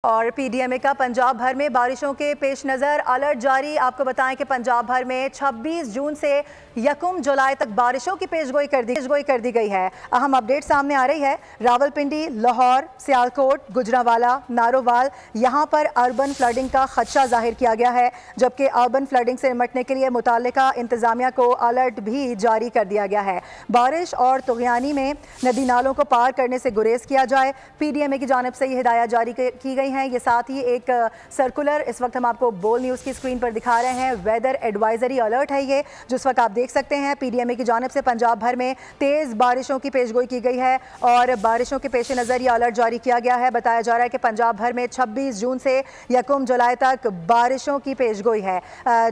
और पीडीएमए का पंजाब भर में बारिशों के पेश नज़र अलर्ट जारी। आपको बताएं कि पंजाब भर में 26 जून से 1 जुलाई तक बारिशों की पेशगोई कर दी गई है। अहम अपडेट सामने आ रही है। रावलपिंडी, लाहौर, सियालकोट, गुजरांवाला, नारोवाल यहाँ पर अर्बन फ्लडिंग का खदशा जाहिर किया गया है, जबकि अर्बन फ्लडिंग से निपटने के लिए मुताल्लिका इंतजामिया को अलर्ट भी जारी कर दिया गया है। बारिश और तुगयानी में नदी नालों को पार करने से गुरेज किया जाए, पीडीएमए की जानिब से ये हिदायत जारी की गई हैं। ये साथ ही एक सर्कुलर इस वक्त हम आपको बोल न्यूज़ की स्क्रीन पर दिखा रहे हैं। वेदर एडवाइजरी अलर्ट है ये, जिस वक्त आप देख सकते हैं पीडीएमए की जानिब से पंजाब भर में तेज़ बारिशों की पेशगोई की गई है और बारिशों के पेश नज़र ये अलर्ट जारी किया गया है। बताया जा रहा है कि पंजाब भर में 26 जून से 1 जुलाई तक बारिशों की पेशगोई है।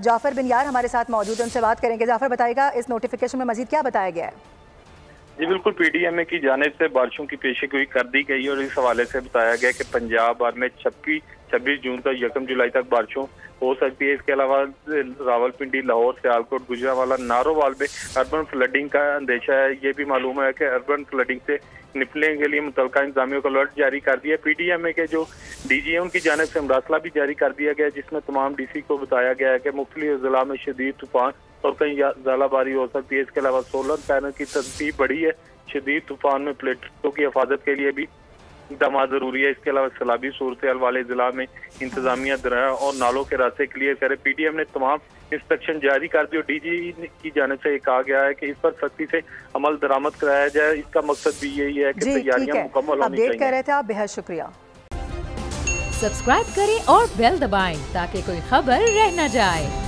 जाफर बिन यार हमारे साथ मौजूद, उनसे बात करेंगे। जाफर, बताएगा इस नोटिफिकेशन में मजीद क्या बताया गया है? जी बिल्कुल, पीडीएमए की जानिब से बारिशों की पेशगोई कर दी गई और इस हवाले से बताया गया कि पंजाब भर में 26 जून तक 1 जुलाई तक बारिशों हो सकती है। इसके अलावा रावलपिंडी, लाहौर, सियालकोट, गुजरांवाला, नारोवाल में अर्बन फ्लडिंग का अंदेशा है। ये भी मालूम है कि अर्बन फ्लडिंग से निपटने के लिए मुतल्लिका इंतजामियों को अलर्ट जारी कर दिया। पीडीएमए के जो डीजी है उनकी जानिब से मरासला भी जारी कर दिया गया, जिसमें तमाम डीसी को बताया गया है कि मुख्तलिफ जिला में शदीद तूफान और कहीं ज़्यादाबारी हो सकती है। इसके अलावा सोलर पैनल की तरतीब बढ़ी है। शदीद तूफान में प्लेटों की हिफाजत के लिए भी इक़दाम जरूरी है। इसके अलावा सैलाबी सूरत वाले जिला में इंतजामिया दरिया और नालों के रास्ते क्लियर करे। पीडीएम ने तमाम इंस्ट्रक्शन जारी कर दी और डीजी की जानिब से कहा गया है कि इस पर सख्ती से अमल दरामद कराया जाए। इसका मकसद भी यही है कि तैयारियां मुकम्मल होनी चाहिए। अपडेट कर रहे थे आप, बेहद शुक्रिया। सब्सक्राइब करें और बेल दबाएं ताकि कोई खबर रह न जाए।